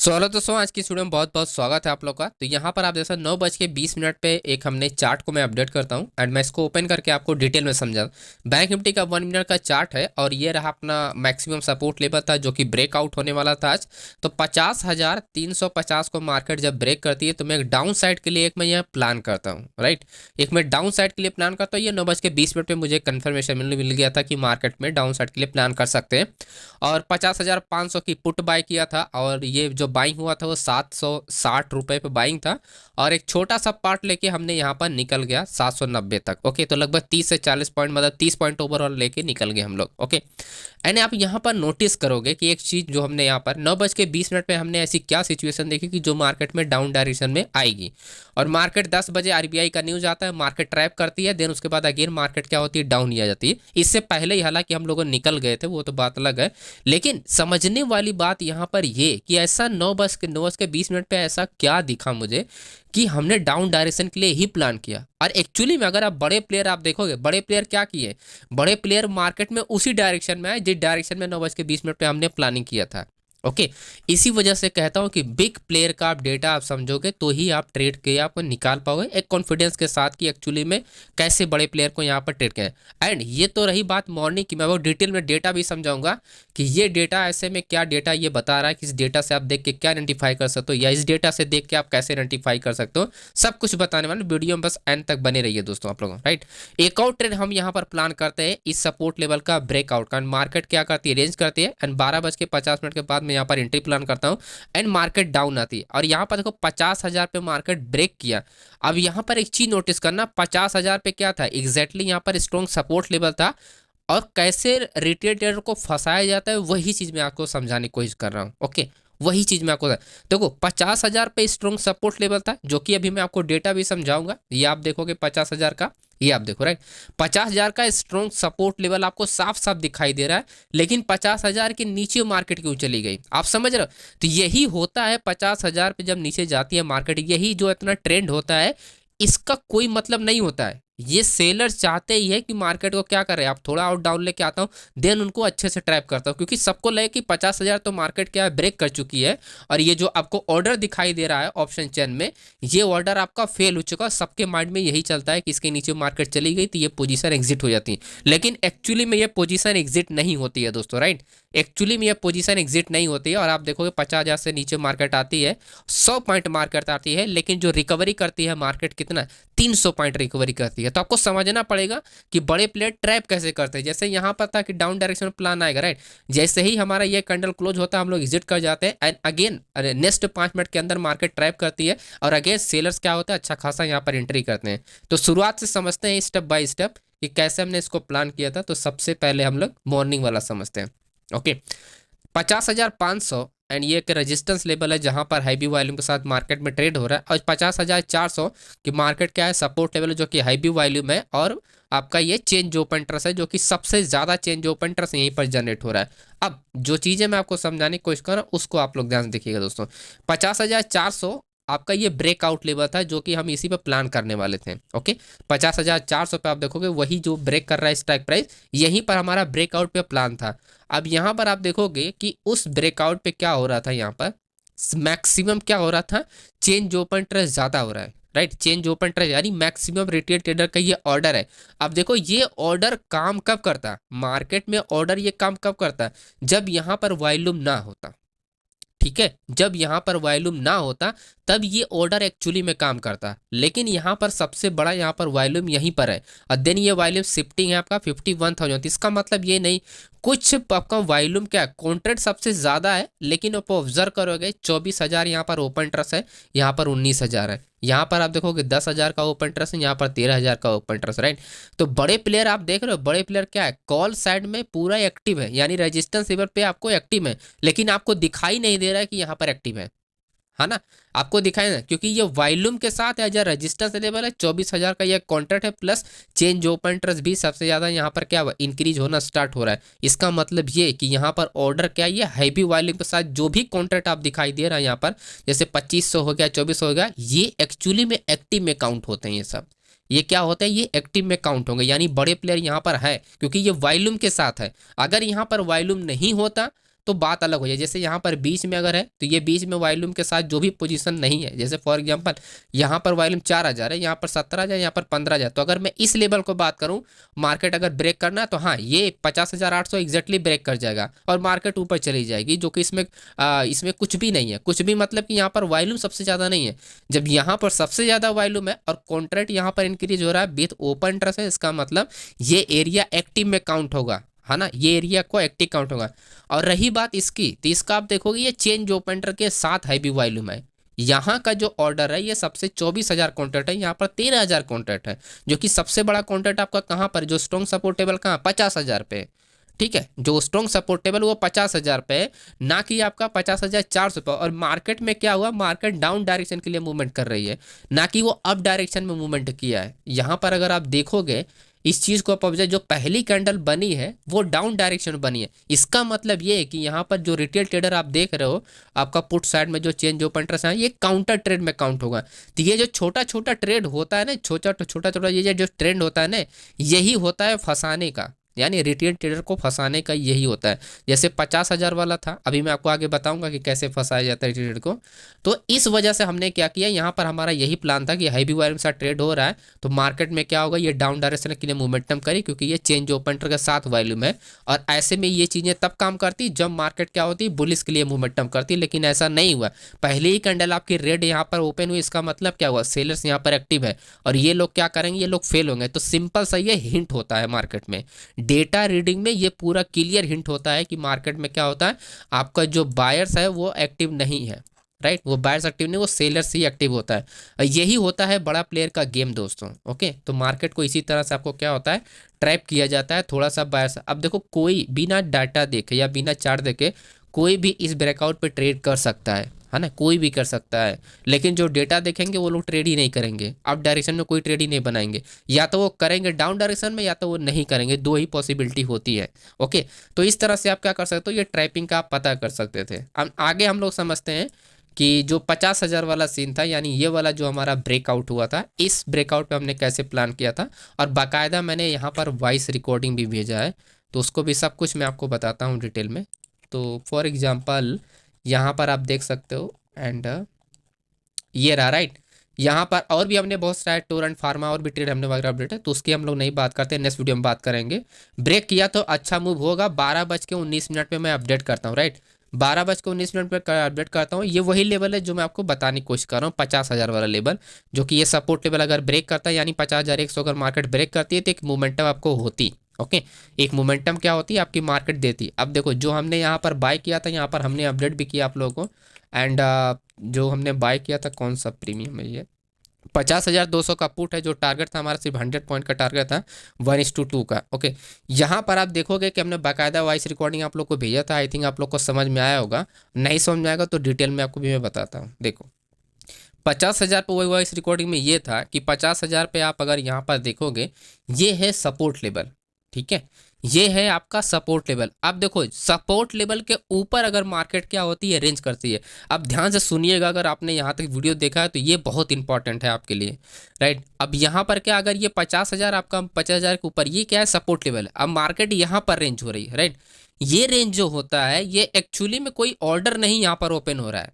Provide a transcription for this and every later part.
Hello दोस्तों, आज की वीडियो में बहुत बहुत स्वागत है आप लोग का। तो यहाँ पर आप जैसा 9:20 पे एक हमने चार्ट को मैं अपडेट करता हूँ एंड मैं इसको ओपन करके आपको डिटेल में समझा। बैंक निफ्टी का 1 मिनट का चार्ट है और ये रहा अपना मैक्सिमम सपोर्ट लेवल था जो कि ब्रेकआउट होने वाला था आज। तो 50,350 को मार्केट जब ब्रेक करती है तो मैं एक डाउन साइड के लिए मैं यहाँ प्लान करता हूँ, राइट। एक मैं डाउन साइड के लिए प्लान करता हूँ। ये 9:20 पे मुझे कन्फर्मेशन मिल गया था कि मार्केट में डाउन साइड के लिए प्लान कर सकते हैं और 50,500 की पुट बाय किया था और ये जो बाइंग हुआ था वो 760 रुपये पे बाइंग था और एक छोटा सा पार्ट लेके हमने यहाँ पर निकल गया 790 तक। ओके, तो लगभग 30 से 40 पॉइंट, मतलब 30 पॉइंट ओवरऑल लेके निकल गए हम लोग। ओके, एंड आप यहाँ पर नोटिस करोगे कि एक चीज़ जो हमने यहाँ पर 9:20 पे हमने ऐसी क्या सिचुएशन देखी कि जो मार्केट में डाउन डायरेक्शन में आएगी और मार्केट 10 बजे आरबीआई का न्यूज़ आता है, मार्केट ट्रैप करती है, देन उसके बाद अगेन मार्केट क्या होती है, डाउन ही आ जाती है। इससे पहले ही हालांकि हम लोग निकल गए थे, वो तो बात अलग है। लेकिन समझने वाली बात यहाँ पर ये कि ऐसा 9:20 पे ऐसा क्या दिखा मुझे कि हमने डाउन डायरेक्शन के लिए ही प्लान किया। और एक्चुअली में अगर आप बड़े प्लेयर आप देखोगे, बड़े प्लेयर क्या किए, बड़े प्लेयर मार्केट में उसी डायरेक्शन में आए जिस डायरेक्शन में 9:20 पे हमने प्लानिंग किया था। ओके, इसी वजह से कहता हूं कि बिग प्लेयर का आप डेटा आप समझोगे तो ही आप ट्रेड के आप निकाल पाओगे एक कॉन्फिडेंस के साथ कि एक्चुअली में कैसे बड़े प्लेयर को यहाँ पर ट्रेड करें। एंड ये तो रही बात मॉर्निंग की, मैं वो डिटेल में डेटा भी समझाऊंगा कि ये डेटा ऐसे में क्या डेटा ये बता रहा है कि इस डेटा से आप देख के क्या आइडेंटिफाई कर सकते हो या इस डेटा से देख के आप कैसे आइडेंटिफाई कर सकते हो, सब कुछ बताने वाले वीडियो में बस एंड तक बने रहिए दोस्तों आप लोगों, राइट। एक और ट्रेड हम यहाँ पर प्लान करते हैं इस सपोर्ट लेवल का ब्रेकआउट का। मार्केट क्या करती है, रेंज करती है एंड 12:50 के बाद मैं यहाँ पर एंट्री प्लान करता हूँ एंड मार्केट डाउन आती है और यहाँ पर देखो 50,000 पे मार्केट ब्रेक किया। अब यहाँ पर एक चीज नोटिस करना, 50,000 पे क्या था एग्जैक्टली, यहाँ पर स्ट्रॉन्ग सपोर्ट लेवल था और कैसे रिटेल ट्रेडर को फंसाया जाता है वही चीज मैं आपको समझाने की कोशिश कर रहा हूँ। ओके, वही चीज मैं आपको देखो 50,000 पे स्ट्रॉन्ग सपोर्ट लेवल था जो कि अभी मैं आपको डेटा भी समझाऊंगा। ये आप देखोगे 50,000 का, ये आप देखो, राइट। 50,000 का स्ट्रॉन्ग सपोर्ट लेवल आपको साफ साफ दिखाई दे रहा है, लेकिन 50,000 के नीचे मार्केट क्यों चली गई, आप समझ रहे हो। तो यही होता है 50,000 पे जब नीचे जाती है मार्केट, यही जो इतना ट्रेंड होता है, इसका कोई मतलब नहीं होता है। ये सेलर्स चाहते ही है कि मार्केट को क्या करे, आप थोड़ा आउट डाउन लेके आता हूँ देन उनको अच्छे से ट्रैप करता हूँ, क्योंकि सबको लगे कि 50,000 तो मार्केट क्या है ब्रेक कर चुकी है और ये जो आपको ऑर्डर दिखाई दे रहा है ऑप्शन चेन में, ये ऑर्डर आपका फेल हो चुका है। सबके माइंड में यही चलता है कि इसके नीचे मार्केट चली गई तो ये पोजीशन एग्जिट हो जाती है, लेकिन एक्चुअली में ये पोजीशन एग्जिट नहीं होती है दोस्तों, राइट। एक्चुअली में ये पोजीशन एग्जिट नहीं होती है और आप देखोगे 50,000 से नीचे मार्केट आती है, 100 पॉइंट मार्केट आती है, लेकिन जो रिकवरी करती है मार्केट कितना, 300 पॉइंट रिकवरी करती है। तो आपको समझना पड़ेगा कि बड़े प्लेयर ट्रैप कैसे करते हैं। जैसे यहाँ पर था कि डाउन डायरेक्शन में प्लान आएगा, राइट। जैसे ही हमारा ये कैंडल क्लोज होता है हम लोग एग्जिट कर जाते हैं एंड अगेन नेक्स्ट 5 मिनट के अंदर मार्केट ट्रैप करती है और अगेन सेलर्स क्या होता है, अच्छा खासा यहाँ पर एंट्री करते हैं। तो शुरुआत से समझते हैं स्टेप बाय स्टेप कि कैसे हमने इसको प्लान किया था। तो सबसे पहले हम लोग मॉर्निंग वाला समझते हैं। ओके, 50,500 एंड ये एक रेजिस्टेंस लेवल है जहां पर हैवी वॉल्यूम के साथ मार्केट में ट्रेड हो रहा है और 50,400 की मार्केट क्या है, सपोर्ट लेवल जो कि हैवी वॉल्यूम है और आपका ये चेंज ओपन इंटरेस्ट है जो कि सबसे ज़्यादा चेंज ओपन इंटरेस्ट यहीं पर जनरेट हो रहा है। अब जो चीज़ें मैं आपको समझाने की कोशिश कर रहा हूँ उसको आप लोग ध्यान से देखिएगा दोस्तों। 50,400 आपका ये ब्रेकआउट लेवल था जो कि हम इसी पे प्लान करने वाले थे। ओके, 50,400 पे आप देखोगे वही जो ब्रेक कर रहा है स्ट्राइक प्राइस, यहीं पर हमारा ब्रेकआउट पे प्लान था। अब यहाँ पर आप देखोगे कि उस ब्रेकआउट पे क्या हो रहा था, यहाँ पर मैक्सिमम क्या हो रहा था, चेंज ओपन इंटरेस्ट ज़्यादा हो रहा है, राइट। चेंज ओपन इंटरेस्ट यानी मैक्सिमम रिटेल ट्रेडर का ये ऑर्डर है। अब देखो ये ऑर्डर काम कब करता है मार्केट में, ऑर्डर ये काम कब करता है, जब यहाँ पर वॉल्यूम ना होता, ठीक है। जब यहाँ पर वॉल्यूम ना होता तब ये ऑर्डर एक्चुअली में काम करता, लेकिन यहाँ पर सबसे बड़ा यहाँ पर वॉल्यूम यहीं पर है और देन ये वॉल्यूम शिफ्टिंग है आपका 51,000। इसका मतलब ये नहीं, कुछ आपका वॉल्यूम क्या है, कॉन्ट्रैक्ट सबसे ज़्यादा है, लेकिन आप ऑब्जर्व करोगे 24,000 यहाँ पर ओपन इंटरेस्ट है, यहाँ पर 19,000 है, यहाँ पर आप देखोगे 10,000 का ओपन इंटरेस्ट है, यहाँ पर 13,000 का ओपन इंटरेस्ट, राइट। तो बड़े प्लेयर आप देख रहे हो, बड़े प्लेयर क्या है, कॉल साइड में पूरा एक्टिव है, यानी रेजिस्टेंस लेवल पे आपको एक्टिव है, लेकिन आपको दिखाई नहीं दे रहा है कि यहाँ पर एक्टिव है ना। आपको दिखाई ना, क्योंकि ये वॉल्यूम के साथ है, जो रेजिस्टेंस लेवल है 24,000 का ये कॉन्ट्रैक्ट है, प्लस चेंज ओपन इंटरेस्ट भी सबसे ज़्यादा यहाँ पर क्या हुआ, इंक्रीज होना स्टार्ट हो रहा है। इसका मतलब ये कि यहाँ पर ऑर्डर क्या है, ये हैवी वॉल्यूम के साथ जो भी कॉन्ट्रैक्ट आप दिखाई दे रहा है यहाँ पर, जैसे 2500 हो गया, 2400 हो गया, ये एक्चुअली में एक्टिव में काउंट होते हैं। ये सब ये क्या होता है, ये एक्टिव में काउंट होंगे, यानी बड़े प्लेयर यहाँ पर है क्योंकि ये वॉल्यूम के साथ है। अगर यहाँ पर वॉल्यूम नहीं होता तो बात अलग हो जाए। जैसे यहाँ पर बीच में अगर है तो ये बीच में वॉल्यूम के साथ जो भी पोजीशन नहीं है, जैसे फॉर एग्जांपल यहाँ पर वॉल्यूम 4000 है, यहाँ पर 17000, यहाँ पर 15000, तो अगर मैं इस लेवल को बात करूँ, मार्केट अगर ब्रेक करना है तो हाँ ये 50,800 एग्जैक्टली ब्रेक कर जाएगा और मार्केट ऊपर चली जाएगी, जो कि इसमें कुछ भी नहीं है। कुछ भी मतलब कि यहाँ पर वॉल्यूम सबसे ज़्यादा नहीं है। जब यहाँ पर सबसे ज़्यादा वॉल्यूम है और कॉन्ट्रैक्ट यहाँ पर इंक्रीज हो रहा है विथ ओपन इंटरेस्ट है, इसका मतलब ये एरिया एक्टिव में काउंट होगा, है ना, ये एरिया को एक्टिव काउंट होगा। और रही बात इसकी, तो इसका आप देखोगे ये चेंज ओपन इंटर के साथ हैवी वॉल्यूम है। यहाँ का जो ऑर्डर है ये सबसे 24,000 कॉन्ट्रैक्ट है, यहाँ पर 13,000 कॉन्ट्रैक्ट है, जो कि सबसे बड़ा कॉन्ट्रैक्ट आपका कहाँ पर, जो स्ट्रॉन्ग सपोर्टेबल कहाँ, 50,000 पे। ठीक है, जो स्ट्रॉन्ग सपोर्टेबल वो 50,000 पे, ना कि आपका 50,400 पे। और मार्केट में क्या हुआ, मार्केट डाउन डायरेक्शन के लिए मूवमेंट कर रही है, ना कि वो अप डायरेक्शन में मूवमेंट किया है। यहाँ पर अगर आप देखोगे इस चीज़ को आप ऑब्जर्व, जो पहली कैंडल बनी है वो डाउन डायरेक्शन बनी है। इसका मतलब ये है कि यहाँ पर जो रिटेल ट्रेडर आप देख रहे हो, आपका पुट साइड में जो चेंज ओपन इंटरेस्ट है, ये काउंटर ट्रेड में काउंट होगा। तो ये जो छोटा छोटा ट्रेड होता है ना, छोटा छोटा ये जो ट्रेंड होता है ना, यही होता है फंसाने का, यानी रिटेल ट्रेडर को फंसाने का यही होता है। जैसे 50,000 वाला था, अभी मैं आपको आगे बताऊंगा कि कैसे फंसाया जाता है ट्रेडर को। तो इस वजह से हमने क्या किया, यहाँ पर हमारा यही प्लान था कि हैवी वॉल्यूम के साथ ट्रेड हो रहा है तो मार्केट में क्या होगा, ये डाउन डायरेक्शन के लिए मोमेंटम करे, क्योंकि ये चेंज ओपन के साथ वॉल्यूम है। और ऐसे में ये चीज़ें तब काम करती जब मार्केट क्या होती, बुलिस के लिए मोमेंटम करती, लेकिन ऐसा नहीं हुआ। पहले ही कैंडल आपकी रेड यहाँ पर ओपन हुई, इसका मतलब क्या हुआ, सेलर्स यहाँ पर एक्टिव है और ये लोग क्या करेंगे, ये लोग फेल होंगे। तो सिंपल सा ये हिंट होता है मार्केट में, डेटा रीडिंग में ये पूरा क्लियर हिंट होता है कि मार्केट में क्या होता है, आपका जो बायर्स है वो एक्टिव नहीं है, राइट, वो बायर्स एक्टिव नहीं, वो सेलर्स ही एक्टिव होता है। यही होता है बड़ा प्लेयर का गेम दोस्तों। ओके, तो मार्केट को इसी तरह से आपको क्या होता है, ट्रैप किया जाता है थोड़ा सा बायर्स। अब देखो कोई बिना डाटा देखे या बिना चार्ट देखे कोई भी इस ब्रेकआउट पे ट्रेड कर सकता है ना, कोई भी कर सकता है। लेकिन जो डेटा देखेंगे वो लोग ट्रेड ही नहीं करेंगे, अप डायरेक्शन में कोई ट्रेड ही नहीं बनाएंगे, या तो वो करेंगे डाउन डायरेक्शन में या तो वो नहीं करेंगे, दो ही पॉसिबिलिटी होती है। ओके, तो इस तरह से आप क्या कर सकते हो, ये ट्रैपिंग का आप पता कर सकते थे। अब आगे हम लोग समझते हैं कि जो 50,000 वाला सीन था, यानी ये वाला जो हमारा ब्रेकआउट हुआ था, इस ब्रेकआउट पे हमने कैसे प्लान किया था। और बाकायदा मैंने यहाँ पर वॉइस रिकॉर्डिंग भी भेजा है, तो उसको भी सब कुछ मैं आपको बताता हूँ डिटेल में। तो फॉर एग्जांपल यहाँ पर आप देख सकते हो, एंड ये रहा, राइट। यहाँ पर और भी हमने बहुत सारे टूर एंड फार्मा और भी ट्रेड हमने वगैरह अपडेट है, तो उसकी हम लोग नहीं बात करते, नेक्स्ट वीडियो में बात करेंगे। ब्रेक किया तो अच्छा मूव होगा, 12:19 पे मैं अपडेट करता हूँ, राइट, 12:19 पर अपडेट करता हूँ। ये वही लेवल है जो मैं आपको बताने की कोशिश कर रहा हूँ, 50,000 वाला लेवल, जो कि ये सपोर्ट लेवल अगर ब्रेक करता है, यानी 50,100 अगर मार्केट ब्रेक करती है तो एक मोमेंटम आपको होती। ओके, एक मोमेंटम क्या होती है आपकी, मार्केट देती। अब देखो जो हमने यहाँ पर बाय किया था, यहाँ पर हमने अपडेट भी किया आप लोगों को। एंड जो हमने बाय किया था, कौन सा प्रीमियम है ये, 50,200 का पुट है, जो टारगेट था हमारा सिर्फ 100 पॉइंट का टारगेट था, 1:2 का। ओके, यहाँ पर आप देखोगे कि हमने बाकायदा वॉइस रिकॉर्डिंग आप लोग को भेजा था। आई थिंक आप लोग को समझ में आया होगा, नहीं समझ में आएगा तो डिटेल में आपको भी मैं बताता हूँ। देखो 50,000 पे वही वॉइस रिकॉर्डिंग में ये था कि 50,000 पे आप अगर यहाँ पर देखोगे, ये है सपोर्ट लेवल, ठीक है, ये है आपका सपोर्ट लेवल। अब देखो सपोर्ट लेवल के ऊपर अगर मार्केट क्या होती है, रेंज करती है। अब ध्यान से सुनिएगा, अगर आपने यहाँ तक वीडियो देखा है तो ये बहुत इंपॉर्टेंट है आपके लिए, राइट। अब यहाँ पर क्या, अगर ये 50,000 आपका 50,000 के ऊपर, ये क्या है, सपोर्ट लेवल। अब मार्केट यहाँ पर रेंज हो रही है, राइट। ये रेंज जो होता है, ये एक्चुअली में कोई ऑर्डर नहीं यहाँ पर ओपन हो रहा है,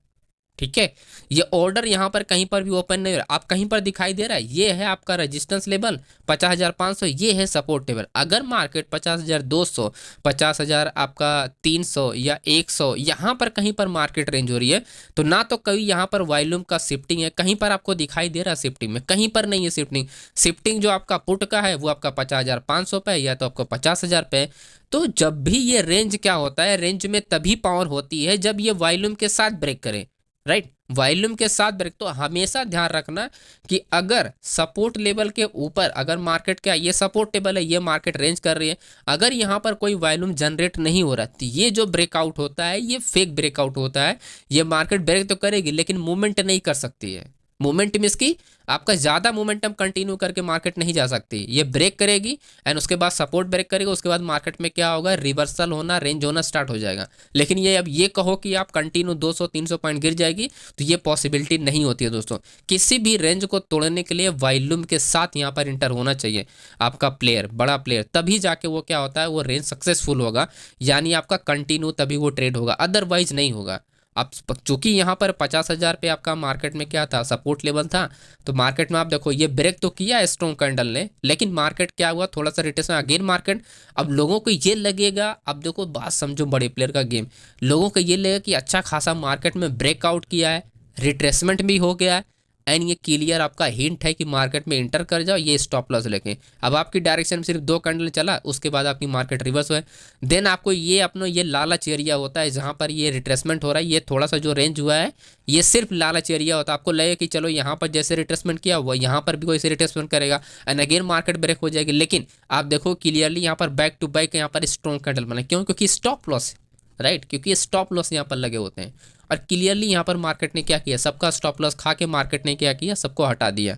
ठीक है, ये ऑर्डर यहाँ पर कहीं पर भी ओपन नहीं हो रहा। आप कहीं पर दिखाई दे रहा है, ये है आपका रेजिस्टेंस लेवल 50,500, ये है सपोर्ट लेवल। अगर मार्केट 50,200, 50,000 आपका 300 या 100 यहाँ पर कहीं पर मार्केट रेंज हो रही है, तो ना तो कभी यहाँ पर वॉल्यूम का शिफ्टिंग है, कहीं पर आपको दिखाई दे रहा है शिफ्टिंग में, कहीं पर नहीं है शिफ्टिंग। शिफ्टिंग जो आपका पुट का है वो आपका 50,500 पे है या तो आपको 50,000 पे है। तो जब भी ये रेंज क्या होता है, रेंज में तभी पावर होती है जब ये वॉल्यूम के साथ ब्रेक करे, राइट, वॉल्यूम के साथ ब्रेक। तो हमेशा ध्यान रखना कि अगर सपोर्ट लेवल के ऊपर, अगर मार्केट क्या, ये सपोर्ट लेवल है, ये मार्केट रेंज कर रही है, अगर यहाँ पर कोई वॉल्यूम जनरेट नहीं हो रहा, तो ये जो ब्रेकआउट होता है ये फेक ब्रेकआउट होता है। ये मार्केट ब्रेक तो करेगी लेकिन मूवमेंट नहीं कर सकती है, मोमेंटम इसकी आपका ज़्यादा मोमेंटम कंटिन्यू करके मार्केट नहीं जा सकती, ये ब्रेक करेगी एंड उसके बाद सपोर्ट ब्रेक करेगा, उसके बाद मार्केट में क्या होगा, रिवर्सल होना, रेंज होना स्टार्ट हो जाएगा। लेकिन ये अब ये कहो कि आप कंटिन्यू 200-300 पॉइंट गिर जाएगी, तो ये पॉसिबिलिटी नहीं होती है दोस्तों। किसी भी रेंज को तोड़ने के लिए वॉल्यूम के साथ यहाँ पर इंटर होना चाहिए आपका प्लेयर, बड़ा प्लेयर, तभी जाके वो क्या होता है, वो रेंज सक्सेसफुल होगा, यानी आपका कंटिन्यू तभी वो ट्रेड होगा, अदरवाइज नहीं होगा। अब चूंकि यहाँ पर 50,000 पे आपका मार्केट में क्या था, सपोर्ट लेवल था, तो मार्केट में आप देखो ये ब्रेक तो किया स्ट्रॉन्ग कैंडल ने, लेकिन मार्केट क्या हुआ, थोड़ा सा रिटेस्ट में अगेन मार्केट। अब लोगों को ये लगेगा, अब देखो बात समझो, बड़े प्लेयर का गेम, लोगों को ये लगेगा कि अच्छा खासा मार्केट में ब्रेकआउट किया है, रिट्रेसमेंट भी हो गया है, एंड ये क्लियर आपका हिंट है कि मार्केट में इंटर कर जाओ ये स्टॉप लॉस लेके। अब आपकी डायरेक्शन में सिर्फ 2 कैंडल चला, उसके बाद आपकी मार्केट रिवर्स हुआ, देन आपको ये अपना ये लालच एरिया होता है जहाँ पर ये रिट्रेसमेंट हो रहा है, ये थोड़ा सा जो रेंज हुआ है ये सिर्फ लालच एरिया होता है। आपको लगे कि चलो यहाँ पर जैसे रिट्रेसमेंट किया हुआ, यहाँ पर भी कोई से रिट्रेसमेंट करेगा एंड अगेन मार्केट ब्रेक हो जाएगी, लेकिन आप देखो क्लियरली यहाँ पर बैक टू बैक यहाँ पर स्ट्रॉन्ग कैंडल बना, क्यों, क्योंकि स्टॉप लॉस, राइट, क्योंकि स्टॉप लॉस यहाँ पर लगे होते हैं। और क्लियरली यहाँ पर मार्केट ने क्या किया, सबका स्टॉप लॉस खा के मार्केट ने क्या किया, सबको हटा दिया।